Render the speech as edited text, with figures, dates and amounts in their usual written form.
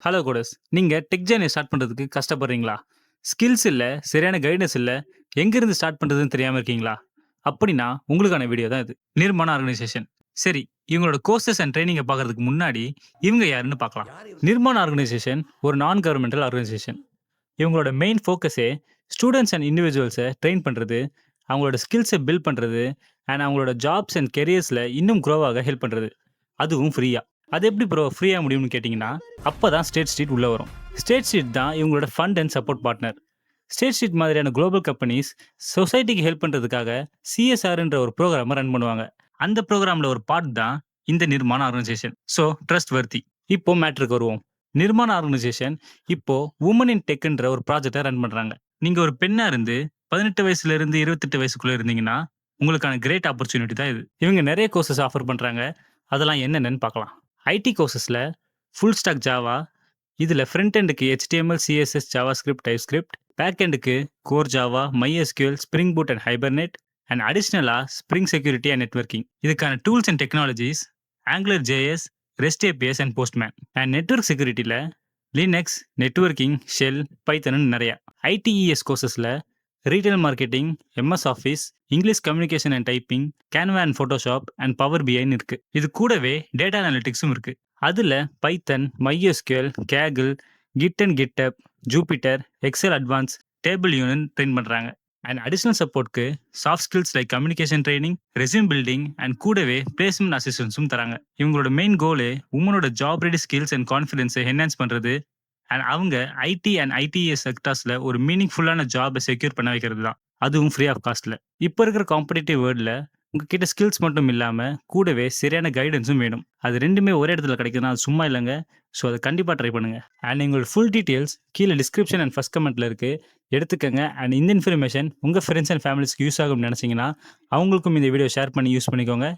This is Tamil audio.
Hello codes. நீங்க டெக் ஜர்னி ஸ்டார்ட் பண்றதுக்கு கஷ்டப்படுறீங்களா? ஸ்கில்ஸ் இல்ல, சரியான கைடன்ஸ் இல்ல, எங்கிருந்து ஸ்டார்ட் பண்றதுன்னு தெரியாம இருக்கீங்களா? அப்படின்னா உங்களுக்கான வீடியோ தான் இது. நிர்மாண ஆர்கனைசேஷன். சரி, இவங்களோட கோர்சஸ் அண்ட் ட்ரெய்னிங்க பார்க்கறதுக்கு முன்னாடி, இவங்க யாருன்னு பார்க்கலாம். நிர்மாண ஆர்கனைசேஷன் ஒரு நான் கவர்ன்மென்டல் ஆர்கனைசேஷன். இவங்களோட மெயின் ஃபோக்கஸே ஸ்டூடண்ட்ஸ் அண்ட் இண்டிவிஜுவல்ஸ ட்ரெயின் பண்றது, அவங்களோட ஸ்கில்ஸ பில்ட் பண்றது, அண்ட் அவங்களோட ஜாப்ஸ் அண்ட் கரியர்ஸ்ல இன்னும் குரோவ் ஆக ஹெல்ப் பண்றது. அதுவும் ஃப்ரீயா. அது எப்படி ப்ரோ ஃப்ரீயா முடியும்னு கேட்டிங்கன்னா, அப்பதான் ஸ்டேட் ஸ்ட்ரீட் உள்ள வரும். ஸ்டேட் ஸ்ட்ரீட் தான் இவங்களோட fund and support partner. State street மாதிரியான குளோபல் கம்பெனிஸ் சொசைட்டிக்கு ஹெல்ப் பண்றதுக்காக சிஎஸ்ஆர்ன்ற ஒரு ப்ரோக்ராமை ரன் பண்ணுவாங்க. அந்த ப்ரோக்ராம்ல ஒரு பார்ட் தான் இந்த நிர்மாண ஆர்கனைசேஷன். So trust வர்த்தி. இப்போ மேட்ருக்கு வருவோம். நிர்மாண ஆர்கனைசேஷன் இப்போ உமன் இன் டெக்ன்ற ஒரு ப்ராஜெக்டை ரன் பண்றாங்க. நீங்க ஒரு பெண்ணா இருந்து 18 வயசுல இருந்து 28 வயசுக்குள்ள இருந்தீங்கன்னா உங்களுக்கான கிரேட் ஆப்பர்ச்சுனிட்டி தான் இது. இவங்க நிறைய கோர்சஸ் ஆஃபர் பண்றாங்க. அதெல்லாம் என்னென்னு பார்க்கலாம். ஐடி கோர்சஸ்ல ஃபுல் ஸ்டாக் ஜாவா, இதில் ஃப்ரண்ட் எண்டுக்கு HTML, CSS, JavaScript, TypeScript, back எண்டுக்கு core Java, MySQL, spring boot and Hibernate, and அடிஷ்னலாக ஸ்ப்ரிங் செக்யூரிட்டி அண்ட் நெட்வொர்க்கிங். இதுக்கான tools and technologies Angular JS, REST APIs and Postman. And network செக்யூரிட்டியில் லினக்ஸ், நெட்வொர்க்கிங், ஷெல், பைத்தன் நிறையா. ITES கோர்சஸில் retail marketing, MS office, English communication and typing, Canva and Photoshop and power பிஐன்னு இருக்கு. இது கூடவே டேட்டா அனாலிட்டிக்ஸும் இருக்கு. அதில் Python, MySQL, Kaggle, Git and GitHub, Jupyter, Excel advance, table union train பண்ணுறாங்க. அண்ட் அடிஷனல் சப்போர்ட்க்கு soft skills like communication training, resume building and கூடவே பிளேஸ்மெண்ட் அசிஸ்டன்ஸும் தராங்க. இவங்களோட மெயின் கோலே உமனோட ஜாப் ரெடி ஸ்கில்ஸ் அண்ட் கான்ஃபிடன்ஸை என்ஹான்ஸ் பண்ணுறது அண்ட் அவங்க ஐடி அண்ட் ITES செக்டார்ஸில் ஒரு மீனிங்ஃபுல்லான ஜாபை செக்யூர் பண்ண வைக்கிறது தான். அதுவும் ஃப்ரீ ஆஃப் காஸ்ட்டில். இப்போ இருக்கிற காம்படிட்டிவ் வேர்ல்டில் உங்ககிட்ட ஸ்கில்ஸ் மட்டும் இல்லாமல் கூடவே சரியான கைடன்ஸும் வேணும். அது ரெண்டுமே ஒரே இடத்துல கிடைக்குதுன்னா அது சும்மா இல்லைங்க. ஸோ அதை கண்டிப்பாக ட்ரை பண்ணுங்கள். அண்ட் எங்களோட ஃபுல் டீட்டெயில்ஸ் கீழே டிஸ்கிரிப்ஷன் அண்ட் ஃபர்ஸ்ட் கமெண்ட்டில் இருக்குது, எடுத்துக்கங்க. அண்ட் இந்த இன்ஃபர்மேஷன் உங்கள் ஃப்ரெண்ட்ஸ் அண்ட் ஃபேமிலிஸ்க்கு யூஸ் ஆகும்னு நினச்சிங்கன்னா அவங்களுக்கும் இந்த வீடியோ ஷேர் பண்ணி யூஸ் பண்ணிக்கோங்க.